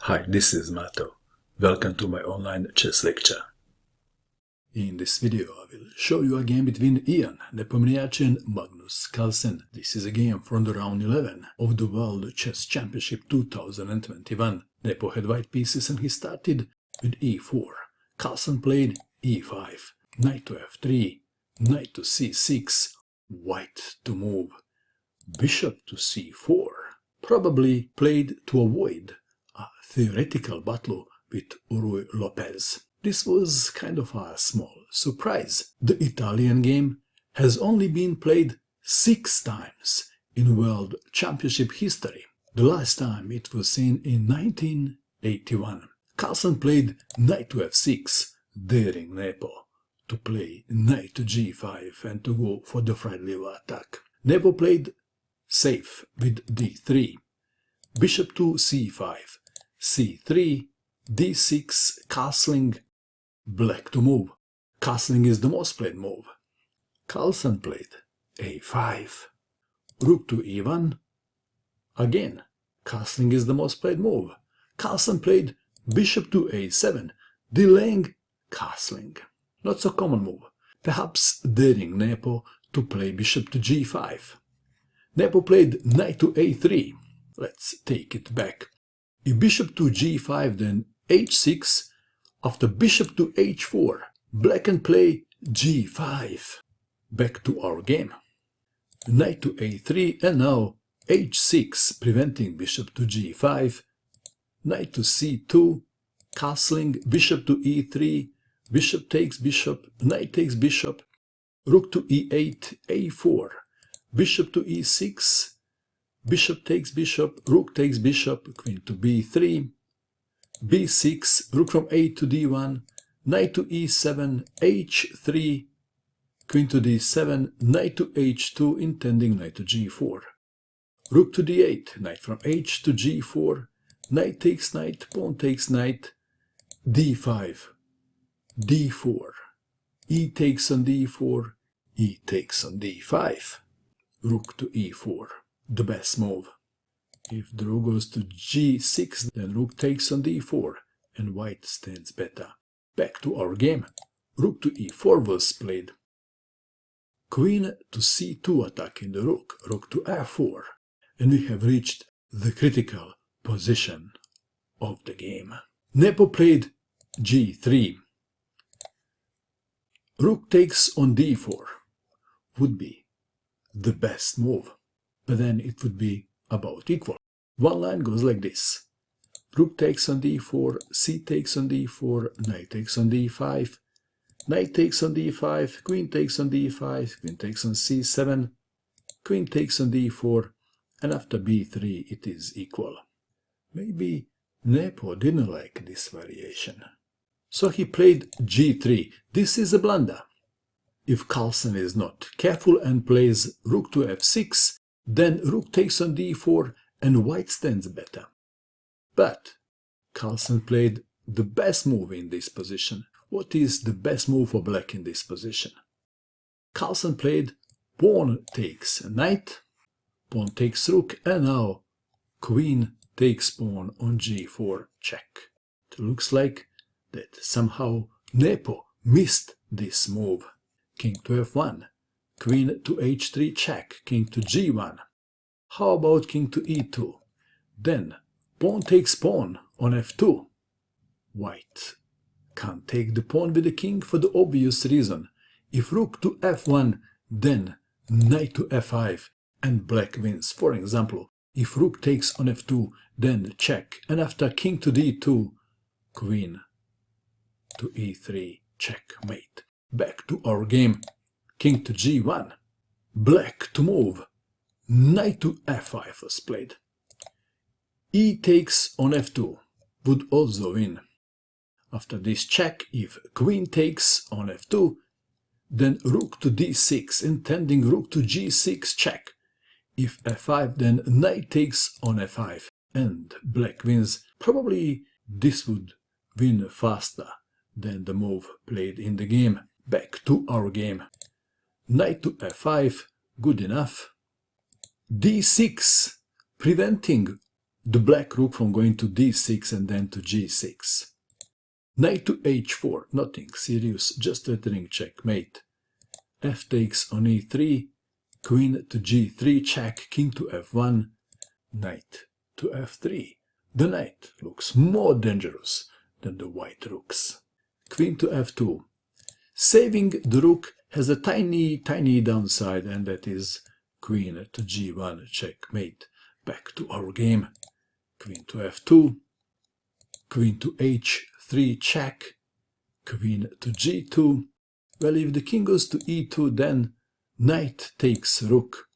Hi, this is Mato. Welcome to my online chess lecture. In this video I will show you a game between Ian, Nepomniachtchi and Magnus Carlsen. This is a game from the round 11 of the World Chess Championship 2021. Nepo had white pieces and he started with e4. Carlsen played e5, knight to f3, knight to c6, white to move, bishop to c4. Probably played to avoid a theoretical battle with Rui Lopez. This was kind of a small surprise. The Italian game has only been played 6 times in World Championship history. The last time it was seen in 1981. Carlsen played knight to f6, daring Nepo to play knight to g5 and to go for the friendly attack. Nepo played safe with d3, bishop to c5, c3, d6, castling, black to move. Castling is the most played move. Carlsen played a5, rook to e1. Again, castling is the most played move. Carlsen played bishop to a7, delaying castling. Not so common move. Perhaps daring Nepo to play bishop to g5. Nepo played knight to a3. Let's take it back. If bishop to g5, then h6. After bishop to h4, black can play g5. Back to our game. Knight to a3 and now h6, preventing bishop to g5. Knight to c2, castling, bishop to e3, bishop takes bishop, knight takes bishop, rook to e8, a4, bishop to e6, bishop takes bishop, rook takes bishop, queen to b3, b6, rook from a to d1, knight to e7, h3, queen to d7, knight to h2, intending knight to g4, rook to d8, knight from h to g4, knight takes knight, pawn takes knight, d5, d4, e takes on d4, e takes on d5, rook to e4, the best move. If the rook goes to g6, then rook takes on d4, and white stands better. Back to our game. Rook to e4 was played. Queen to c2 attacking the rook, rook to f4, and we have reached the critical position of the game. Nepo played g3. Rook takes on d4 would be the best move, but then it would be about equal. One line goes like this. Rook takes on d4, c takes on d4, knight takes on d5, knight takes on d5, queen takes on d5, queen takes on c7, queen takes on d4, and after b3 it is equal. Maybe Nepo didn't like this variation. So he played g3. This is a blunder. If Carlsen is not careful and plays rook to f6, then rook takes on d4 and white stands better. But Carlsen played the best move in this position. What is the best move for black in this position? Carlsen played pawn takes knight, pawn takes rook, and now queen takes pawn on g4 check. It looks like that somehow Nepo missed this move. King to f1, queen to h3 check, king to g1. How about king to e2? Then pawn takes pawn on f2. White can't take the pawn with the king for the obvious reason. If rook to f1, then knight to f5 and black wins. For example, if rook takes on f2, then check, and after king to d2, queen to e3, checkmate. Back to our game. King to g1, black to move, knight to f5 was played. E takes on f2 would also win. After this check, if queen takes on f2, then rook to d6, intending rook to g6 check. If f5, then knight takes on f5, and black wins. Probably this would win faster than the move played in the game. Back to our game. Knight to f5, good enough. d6, preventing the black rook from going to d6 and then to g6. Knight to h4, nothing serious, just threatening checkmate. F takes on e3, queen to g3 check, king to f1, knight to f3. The knight looks more dangerous than the white rooks. Queen to f2. Saving the rook has a tiny downside, and that is queen to g1 checkmate. Back to our game. Queen to f2, queen to h3 check, queen to g2. Well, if the king goes to e2, then knight takes rook,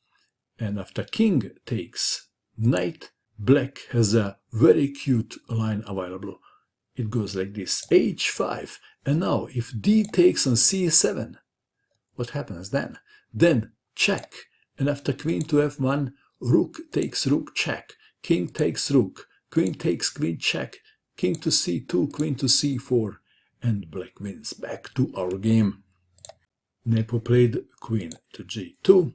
and after king takes knight, black has a very cute line available. It goes like this, h5, and now if d takes on c7, what happens then? Then check, and after queen to f1, rook takes rook check, king takes rook, queen takes queen check, king to c2, queen to c4, and black wins. Back to our game. Nepo played queen to g2,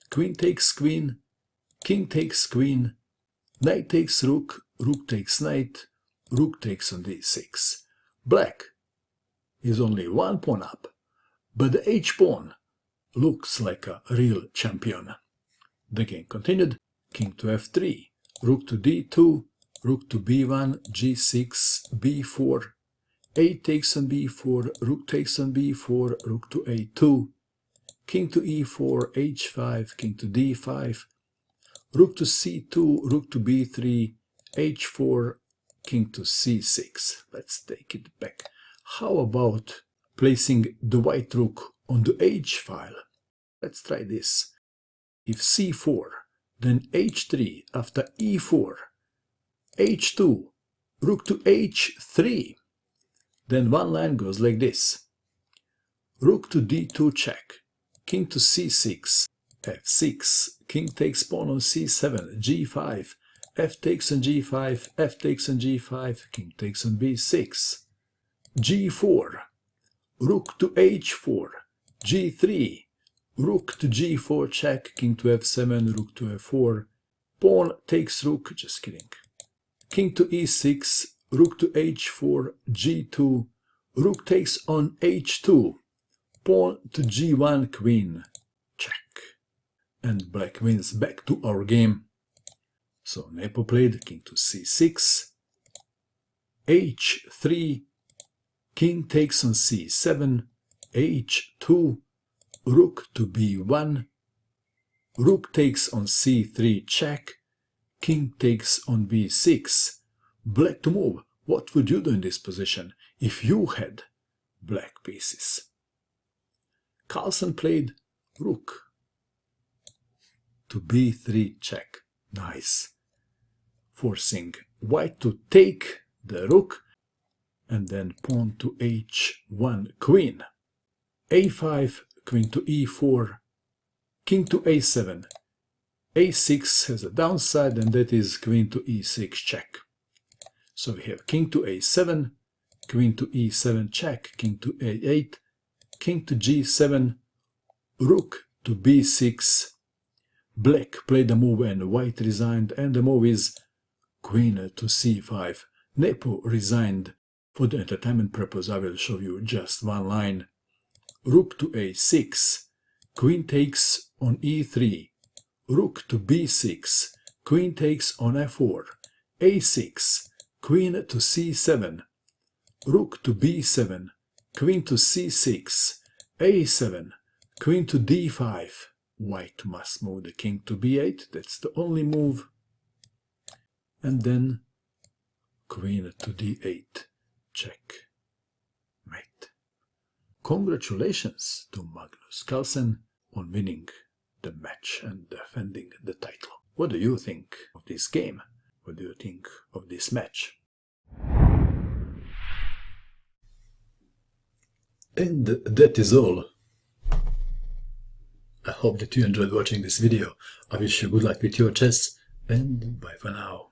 queen takes queen, king takes queen, knight takes rook, rook takes knight, rook takes on d6. Black is only one pawn up, but the h-pawn looks like a real champion. The game continued. King to f3, rook to d2, rook to b1, g6, b4, a takes on b4, rook takes on b4, rook to a2, king to e4, h5, king to d5, rook to c2, rook to b3, h4, king to c6. Let's take it back. How about placing the white rook on the h file? Let's try this. If c4, then h3 after e4, h2, rook to h3. Then one line goes like this. Rook to d2 check, king to c6, f6, king takes pawn on c7, g5, f takes on g5, f takes on g5, king takes on b6, g4, rook to h4, g3, rook to g4 check, king to f7, rook to f4, pawn takes rook, just kidding, king to e6, rook to h4, g2, rook takes on h2, pawn to g1, queen, check. And black wins. Back to our game. So Nepo played king to c6, h3, king takes on c7, h2, rook to b1, rook takes on c3 check, king takes on b6. Black to move. What would you do in this position if you had black pieces? Carlsen played rook to b3 check. Nice. Forcing white to take the rook, and then pawn to h1, queen. a5, queen to e4, king to a7. a6 has a downside, and that is queen to e6 check. So we have king to a7, queen to e7 check, king to a8, king to g7, rook to b6. Black played a move and white resigned, and the move is queen to c5. Nepo resigned. For the entertainment purpose, I will show you just one line. Rook to a6, queen takes on e3, rook to b6, queen takes on f4, a6, queen to c7, rook to b7, queen to c6, a7, queen to d5. White must move the king to b8, that's the only move. And then queen to d8, check, mate. Congratulations to Magnus Carlsen on winning the match and defending the title. What do you think of this game? What do you think of this match? And that is all. I hope that you enjoyed watching this video. I wish you good luck with your chess, and bye for now.